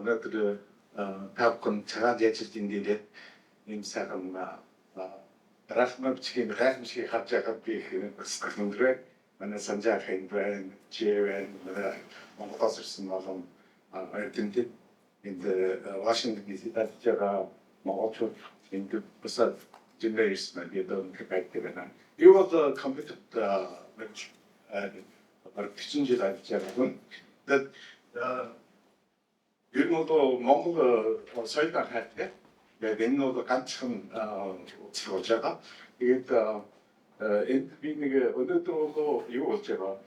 오늘들은 배웠건 제가 제출인데 임사금 Rahman misschien gaat zeggen tegen de maar dan zijn geen brand, en ongepassers van Argentinië in de Washington DC dat 제가 뭐 어쩌 in de besat generations met je dan gebruikt hebben. Je wordt de computer met 기준지 dat dat 일본도 몽골 설득할 때 넷노도 간참 제가 이게 인터뷰가 어느 정도 이거 제가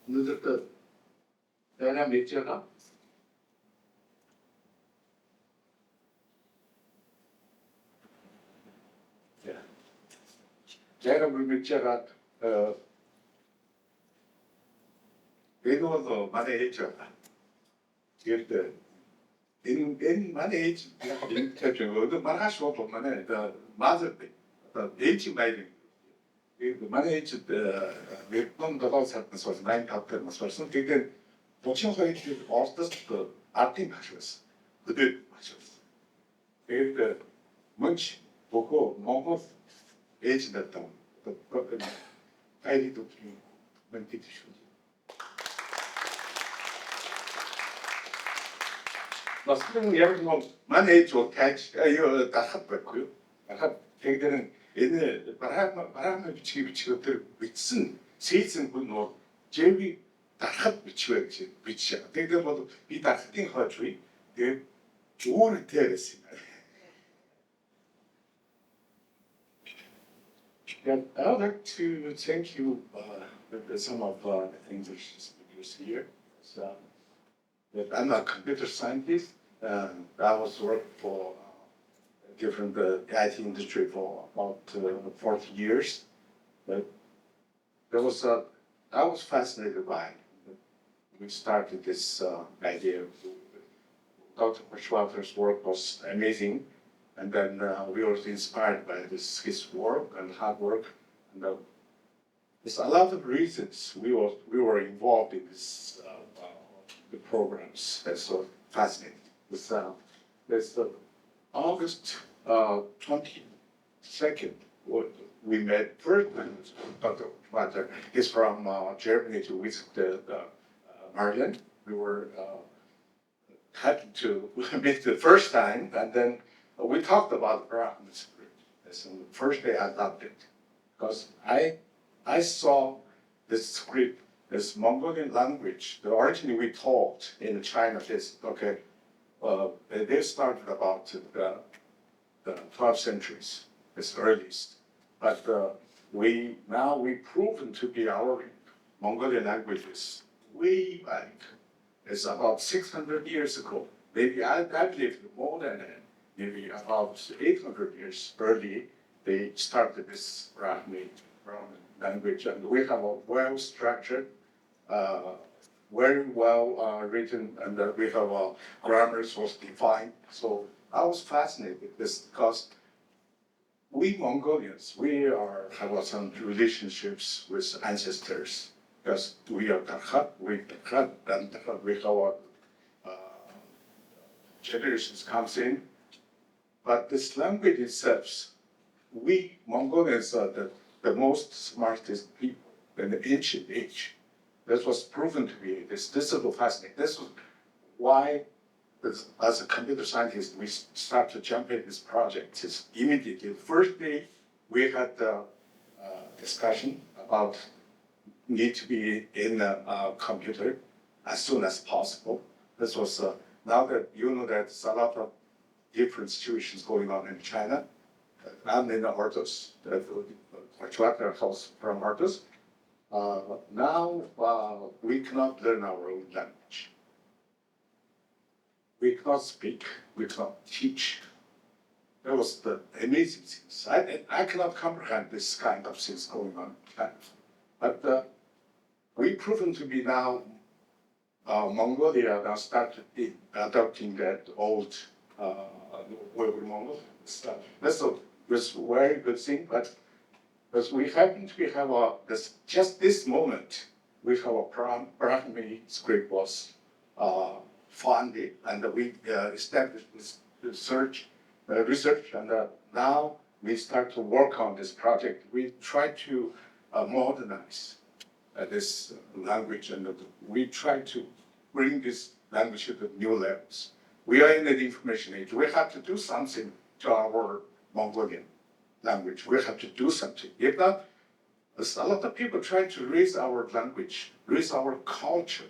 늦었다 내가 몇째가 제가 몇째가 외국어도 많이 했죠. 이럴 때 많이 했지. 어디 말할 수 없으면 맞을 때 H 말이 많이 했지. 외국어도 살던 소리 많이 봤던 소리. 그때 보충소리 Ordos 아팀 하셨어. 그들 하셨어. 그때 뭔지 보고 몽골 H 됐다. 그 아이디도 좀 많이 드시고. Nasıl yarın 많이 좋다. 이거 다 합했고요. 걔들은 얘네 바람을 비치고들 미친 세진 분노 제비 다 합비치고지 비치야. 걔들 모두 이다 스팅 하주의 그 좋은 테레스. I would like to thank you with some of the English speakers here. So, I'm a computer scientist. I was working for different IT industry for about 40 years. But I was fascinated by it. We started this idea. Dr. Schwarz's work was amazing, and then we were inspired by his work and hard work. And there's a lot of reasons we were involved in this. The programs. That's so fascinating. This August 22nd, we met first. Dr. Schwarzer is from Germany to visit Maryland. We were happy to meet the first time, and then we talked about Brahmi script. That's the first day I adopted, because I saw this script. This Mongolian language, the origin we taught in China is okay. They started about the 12th centuries, it's earliest. But we proven to be our Mongolian languages way back. It's about 600 years ago. Maybe I believe more than that. Maybe about 800 years early, they started this Brahmi language, and we have a well-structured. Very well written, and we have grammar was defined. So I was fascinated with this because we Mongolians, have some relationships with ancestors because we are Karhat, and we have generations comes in. But this language itself, we Mongolians are the most smartest people in the ancient age. This was proven to be this is so fascinating. This was why, as a computer scientist, we start to jump in this project. It's immediately the first day we had the discussion about need to be in a computer as soon as possible. This was now that you know that there's a lot of different situations going on in China. I'm in the Ordos, the house from Ordos. Now we cannot learn our own language. We cannot speak, we cannot teach. That was the amazing things. I cannot comprehend this kind of things going on in China. But we proven to be now, Mongolia now started adopting that old Mongol stuff. That's a very good thing, but because we happen to have just this moment, we have a Brahmi script was funded, and we established this research, and now we start to work on this project. We try to modernize this language, and we try to bring this language to the new levels. We are in the information age. We have to do something to our Mongolian language. We have to do something. If not, a lot of people try to raise our language, raise our culture.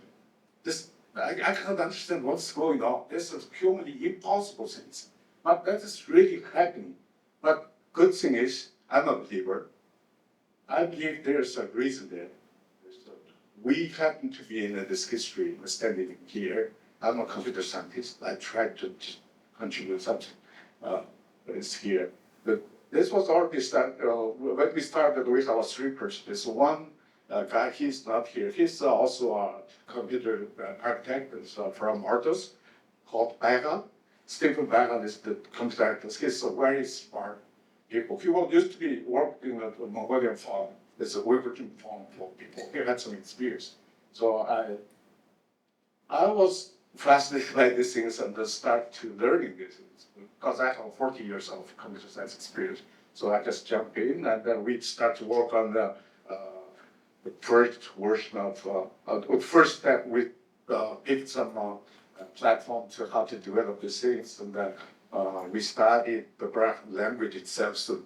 I cannot understand what's going on. This is humanly impossible things. But that is really happening. But good thing is, I'm a believer. I believe there's a reason there. We happen to be in this history, standing here. I'm a computer scientist. I tried to contribute something. It's here. But this was already started, when we started with our three persons. There's one guy, he's not here. He's also a computer architect from Ordos, called Baigal. Stephen Baigal is the computer architect. He's a very smart people. He used to be working at a Mongolian farm. It's a working farm for people. He had some experience. So I was fascinated by these things and start to learning these things because I have 40 years of computer science experience. So I just jump in, and then we start to work on the first version of first step. We picked some platform to how to develop these things, and then we studied the Brahmi language itself. So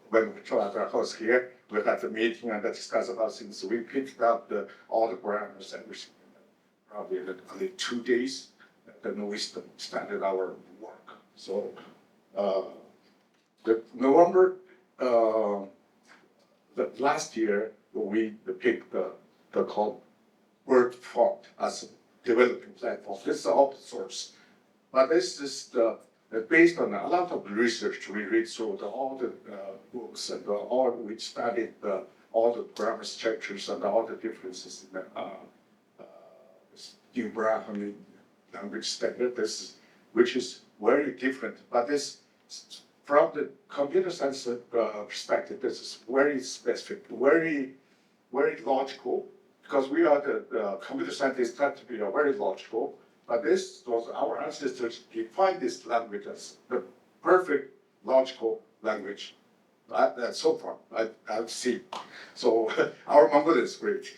when we tried our host here, we had a meeting and discussed about things. We picked up all the grammars and everything. Probably in only 2 days, then we started our work. So the November the last year, we picked the called Word Font as a developing platform. This is open source, but this is based on a lot of research. We read through all the books and we studied all the grammar structures and all the differences in the New Brahmi language standard. Which is very different, but this from the computer science perspective, this is very specific, very logical. Because we are the computer scientists, tend to be very logical. But this was our ancestors defined this language as the perfect logical language. So far, I've seen. So our Mongolian is great.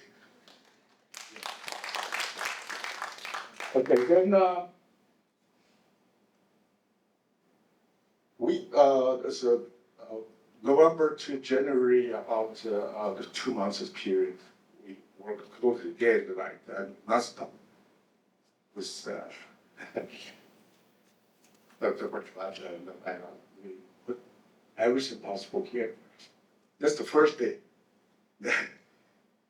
Okay, then so November to January, about the 2 months period, we worked closely day and night and non-stop with Dr. Bertrand and we put everything possible here. That's the first day.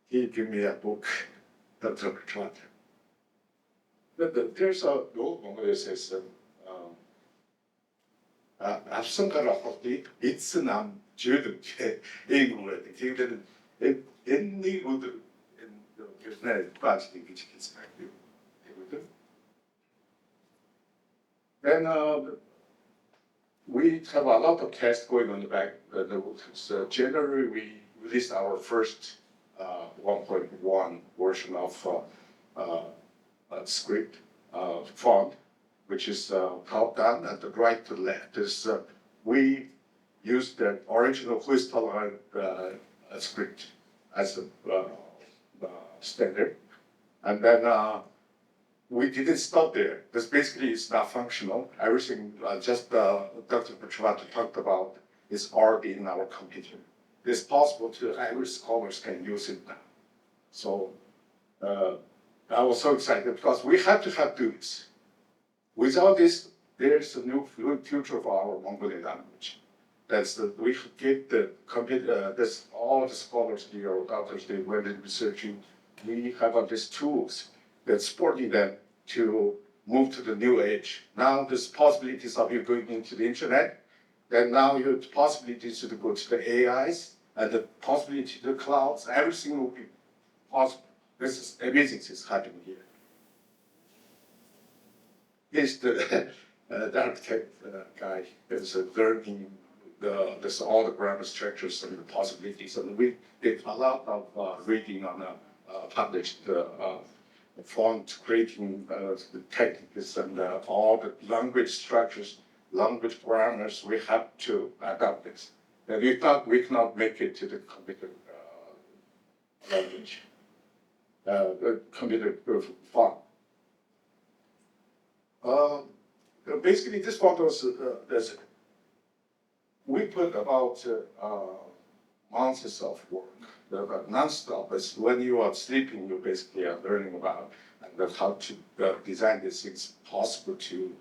He gave me a book, Dr. Bertrand. There's a old Mongolian says, afsongarafti, it's nam juduk, England, in the Udu, in the United States, which is active. Then we have a lot of tests going on the back. So January, we released our first 1.1 version of script font, which is top down and the right to left. We used the original voice tolerant script as a standard, and then we didn't stop there. This basically is not functional. Everything Dr. Bertrand talked about is already in our computer. It's possible to every scholars can use it now. So I was so excited because we had to do this. Without this, there's a new future for our Mongolian language. We should give the computer, all the scholars here or doctors, they went in researching. We have these tools that's supporting them to move to the new age. Now there's possibilities of you going into the internet, then now you have possibilities to go to the AIs and the possibility to the clouds, everything will be possible. This is amazing things happening here. He's the architect guy. Is learning all the grammar structures and the possibilities. And we did a lot of reading on published font creating the techniques and all the language structures, language grammars. We have to adapt this. And we cannot make it to the computer language, the computer font. Basically, this font was we put about months of work, non-stop. It's when you are sleeping, you basically are learning about and how to design these things possible to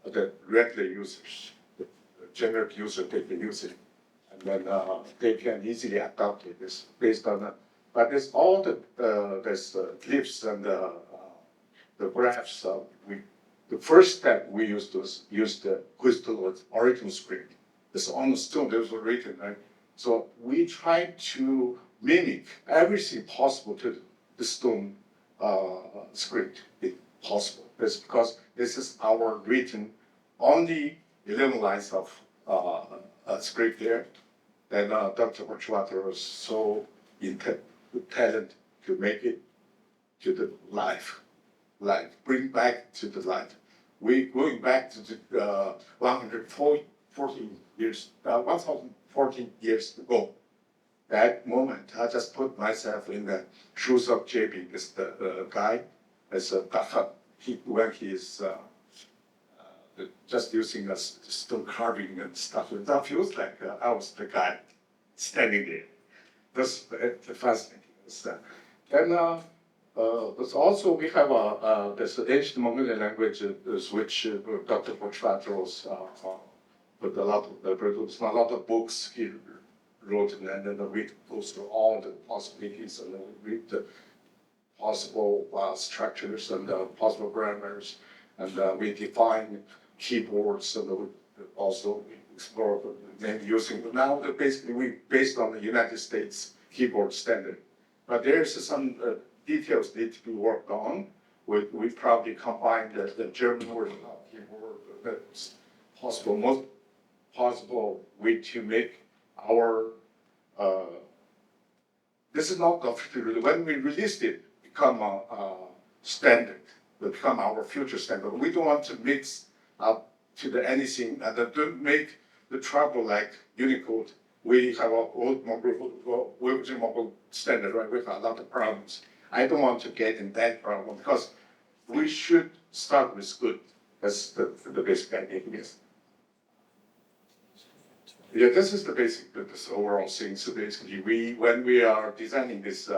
the regular users, the generic user, they can use it, and then they can easily adapt it. This based on that. But there's all there's glyphs and the graphs. The first step we used was use the crystal original script. It's on the stone. There's written, right? So we tried to mimic everything possible to the stone script, if possible. That's because this is our written only 11 lines of script there. Then Dr. Borchwater was so talented to make it to the life, bring back to the life. We going back to the 114 years ago. That moment, I just put myself in the shoes of JB, as the guy, as a when he is just using a stone carving and stuff. That feels like I was the guy standing there. That's fascinating. Then but also we have this ancient Mongolian language, which Dr. Borchwater was with a lot of books he wrote, and then we go through all the possibilities and then we read the possible structures and possible grammars, and we define keyboards, and we also explore maybe using. Now basically we based on the United States keyboard standard, but there's some details need to be worked on. We probably combine the German word keyboard. That's possible. Most possible way to make our this is not officially when we released it become a standard, will become our future standard. We don't want to mix up to the anything and don't make the trouble like Unicode. We have our old Mongol standard, right? We have a lot of problems. I don't want to get in that problem because we should start with good. That's the basic idea, yes. Yeah, this is the basic, this overall thing. So basically, when we are designing this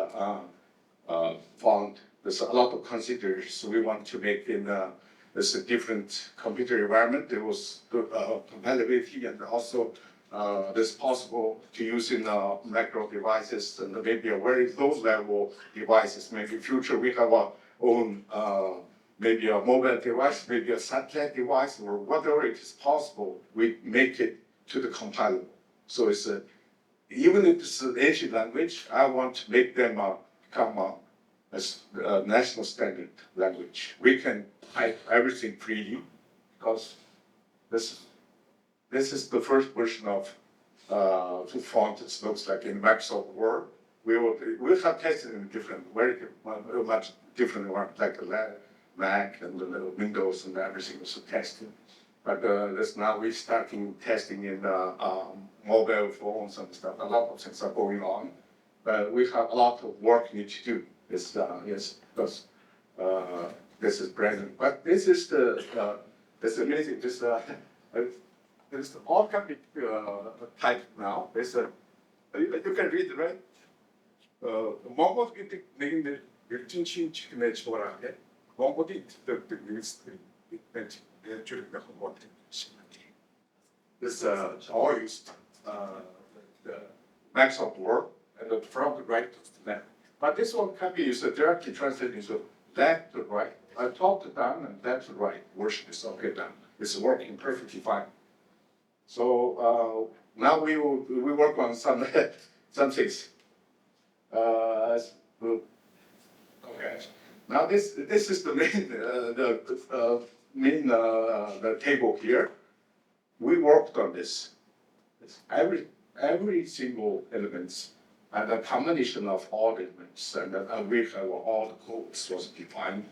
font, there's a lot of considerations we want to make in this different computer environment. There was compatibility, and also this possible to use in macro devices and maybe a very low level devices. Maybe future we have our own maybe a mobile device, maybe a satellite device, or whatever it is possible, we make it to the compilable. So it's even if it's an ancient language, I want to make them become as a national standard language. We can type everything freely because this is the first version of the font. It looks like in Microsoft Word. We have tested in very much different environments, like the Mac and the Windows and everything was tested. But now we're starting testing in mobile phones and stuff. A lot of things are going on, but we have a lot of work need to do. Yes, because this is brand new. But this is this amazing. This all can be typed now. You can read, right? Mongol the this all used the Microsoft Word and from the right to the left. But this one can be used directly translated into left to right. Top to down and left to right version is okay done. It's working perfectly fine. So now we work on some things. Okay. Now this is the main the table here. We worked on this. Every single elements and the combination of all the elements, and we have all the codes was defined.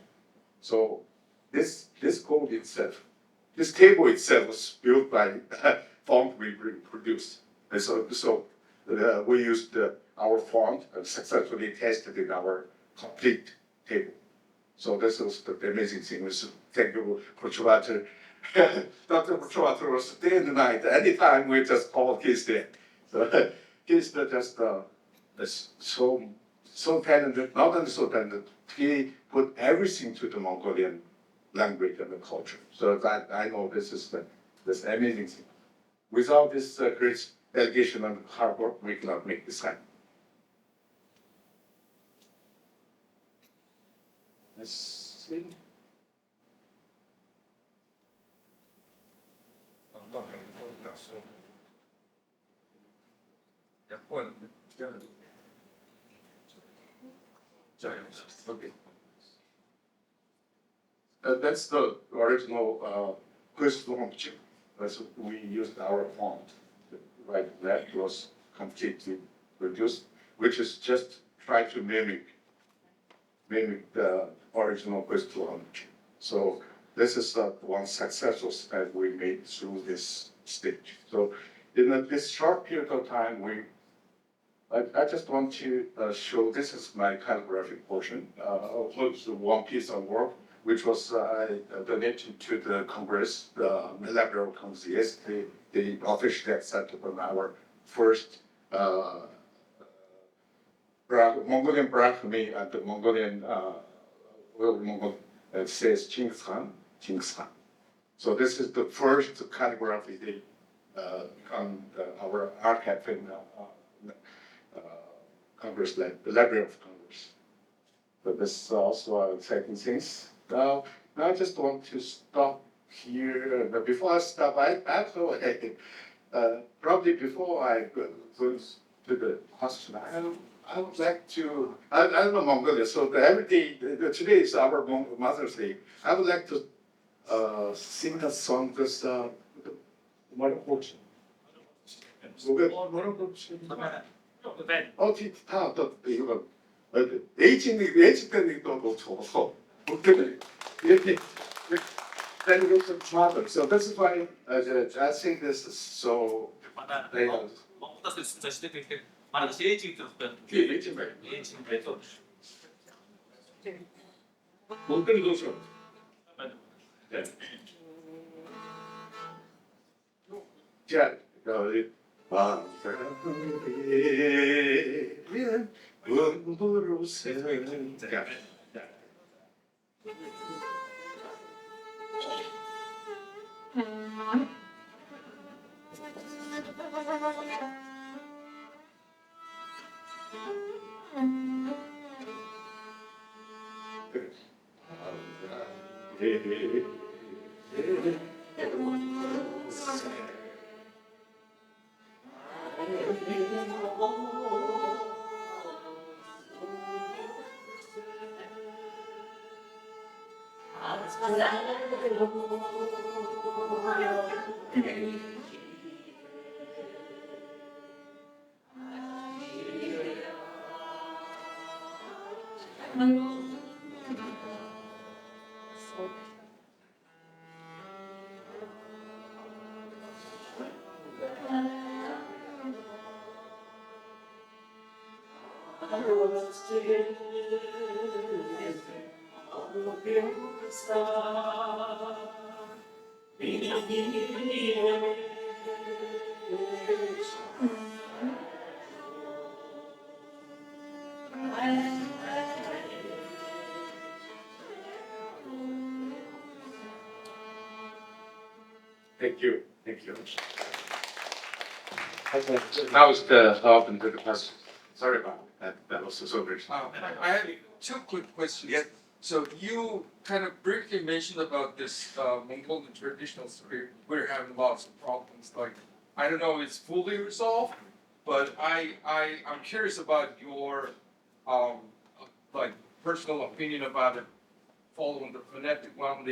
So this code itself, this table itself was built by font we produced. And so we used our font and successfully tested in our complete table. So this was the amazing thing. Thank you, Kuchwater. Dr. Kuchwater was day and night. Anytime we just called his day. So he's just so talented, not only so talented, he put everything to the Mongolian language and the culture. So that I know this is this amazing thing. Without this great delegation and hard work, we cannot make this happen. Let's see. Okay. That's the original first launch chip. We used our font. Right, that was completely reduced, which is just try to mimic the original first launch. So this is one successful step we made through this stage. So in this short period of time, I just want to show, this is my calligraphic portion, one piece of work, which was donated to the Congress, the Library of Congress. Yesterday, they officially accepted on our first Mongolian Brahmi and the Mongolian, it says Chinggis Khan. So this is the first calligraphy they become our archive in Congress, the Library of Congress. But this is also exciting things. Now I just want to stop here. But before I stop, probably before I go to the question, I would like to, I don't know Mongolia, so every day, today is our Mother's Day. I would like to sing a song, this, 뭐라고 부르지? 이거 H 때문에 또 좋아서 이렇게 then go to travel. So this is why I think this is so. Yeah. Thank you. Thank you. Now it's open to the question. Sorry about that. That was so rich. I have two quick questions. Yes. So you kind of briefly mentioned about this Mongolian traditional script. We're having lots of problems. Like, I don't know if it's fully resolved, but I'm curious about your like personal opinion about it, following the phonetic one,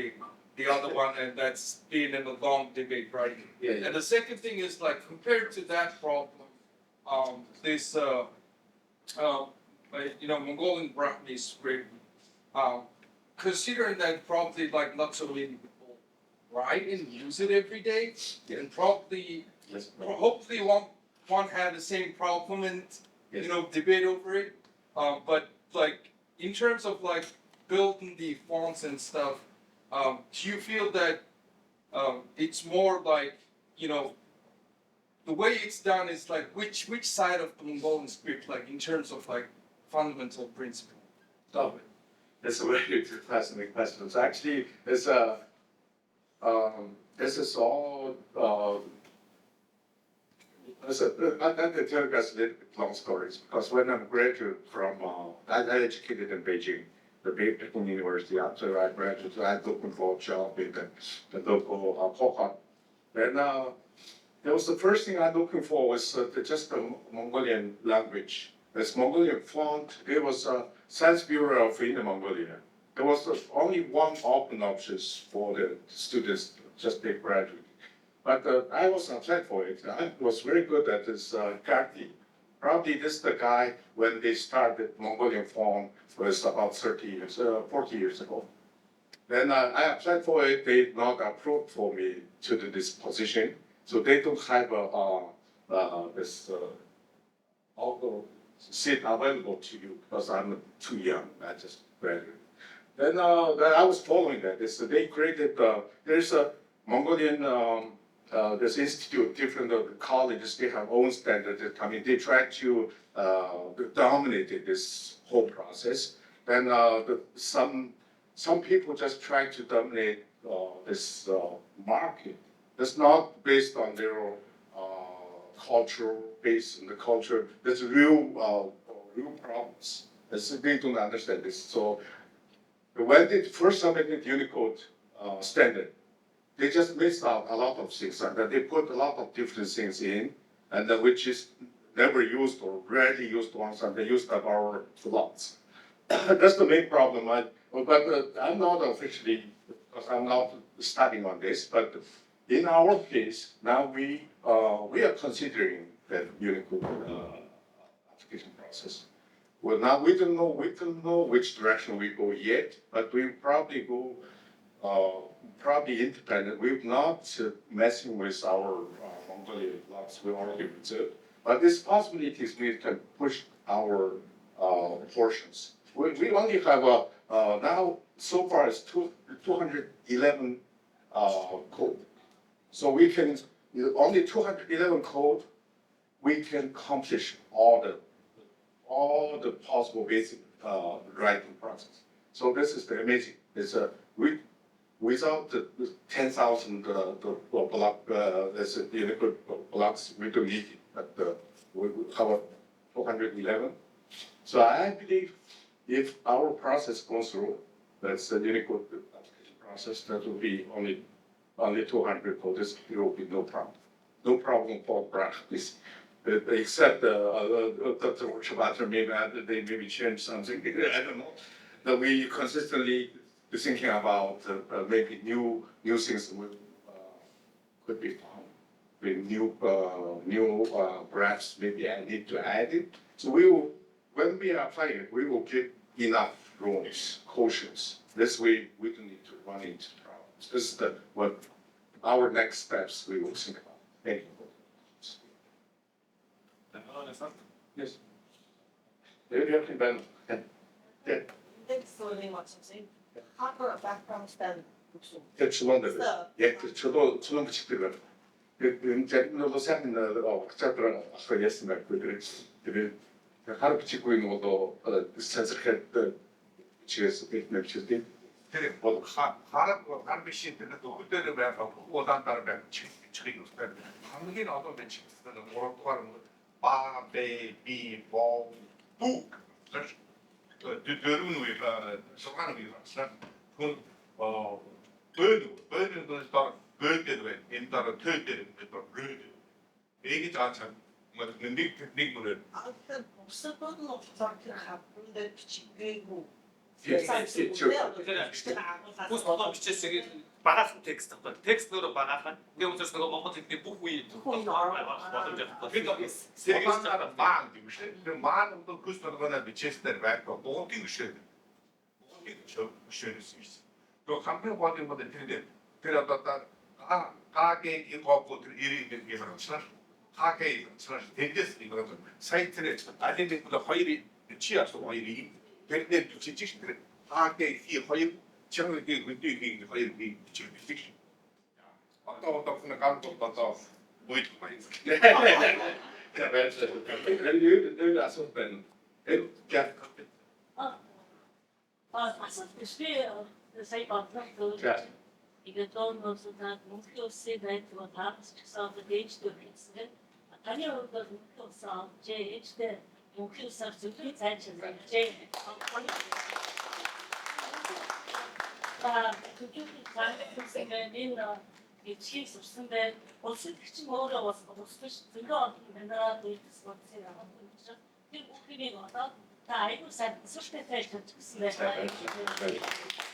the other one, and that's been in a long debate, right? Yeah. And the second thing is, like, compared to that problem, this Mongolian Brahmi script, considering that probably like not so many people write and use it every day, and probably Yes. hopefully one had the same problem and debate over it. But like in terms of like building the fonts and stuff, do you feel that it's more like the way it's done is like which side of the Mongolian script, like in terms of like fundamental principle? Stop it. That's a very fascinating question. So actually, this is all. I tell you guys a little bit long stories because when I'm graduate from, I educated in Beijing, the Peking University. After I graduated, I looking for a job in the local Pohon. Then that was the first thing I'm looking for was just the Mongolian language. This Mongolian font. It was a Science Bureau of Inner Mongolia. There was only one open options for the students just they graduate. But I was upset for it. I was very good at this Karti. Probably this is the guy when they started Mongolian font was about 40 years ago. Then I applied for it. They not approved for me to this position. So they don't have this seat available to you because I'm too young. I just graduated. Then I was following that. They created there's a Mongolian this institute, different colleges. They have own standards. I mean, they try to dominate this whole process. Then some people just try to dominate this market. It's not based on their cultural base in the culture. There's real problems. They don't understand this. So when they first submitted Unicode standard, they just missed out a lot of things, and they put a lot of different things in, and which is never used or rarely used once, and they used up our lots. That's the main problem. But I'm not officially, because I'm not studying on this, but in our case, now we are considering that Unicode application process. Well, now we don't know which direction we go yet, but we probably go probably independent. We're not messing with our Mongolian lots. We already reserved, but this possibilities we can push our portions. We only have now so far it's 211 code. So we can only 211 code. We can accomplish all the possible basic writing process. So this is the amazing. It's without the 10,000 block, there's Unicode blocks, we don't need it. But we have 211. So I believe if our process goes through, that's the Unicode application process, that will be only 200 codes. There will be no problem. No problem for practice. Except Dr. Shabater they maybe change something. I don't know. That we consistently thinking about maybe new things could be found. With new graphs, maybe I need to add it. So when we apply it, we will give enough rooms, quotients. This way, we don't need to run into problems. This is what our next steps we will think about. Thank you. Yes. You have to Ben. Yeah. Thanks for very much. Cover a background stand. 주문들. 예, 주문 붙이들은. 제가 생각나 그쪽으로 아까 했으면 그들 하루 붙이고 있는 것도 센서했던 지에서 있는 지들. 그래, 뭐 하는 미신들은 또 그때는 왜 오단다는 왜 치기 없어요. 한국인 어떤 매치는 뭐라고 하는 거, 바베비 보 북. dörren weer zolang weer snap gewoon beunen dus daar beuken we in daar het teuken met dat beuken ik het aan maar niet meer 아, 그냥 복습은 없어. 그냥 가쁜데 비치고 Kus одоо бичээсэй багахан текст байна. Текст нөр багахан. Тэгээ учраас нөгөө Монгол хэлний бүх үе боломж авах. Сэргээс маан гэдэг шүү дээ. Тэр маан бол хүс болгоно бичээсээр байхгүй. Буугийн гүшээ. Буугийн гүшээс юм шиг. То хамгийн гол юм бол тэр одоо гагийн энэ гоо тэр ирээд нэг юм байна. Хагийн цааш тэндээс нэг сайн тэр алин нэг хоёр чи асуу хоёрыг тэрнээ бичиж тэр хагийн и хоёр чангагийн хөдөлгөөний хоёр бичиж бичиж. Одоо нэг ганц одоо үед байна. Ja, wel, nu asуулт байна. Яг асуулт биш би сая бодлоо. Igen тооносоо мөнгө өсөй байдаг таамс ч гэсэн одоо дээжтэй гэсэн. Таны хувьд бол мөнгө өсөө жээжтэй мөнгө өсөө зөвхөн цаашаа жээ. Компьютер цаашаа энэ ичгийг сурсан бай. Улсын чинь өөрөө бас усгүй зөндөө олон байна дээрс бодсон юм байна. Тэр бүхнийг одоо та аюул сайн сурталтай хийж чадсан байх.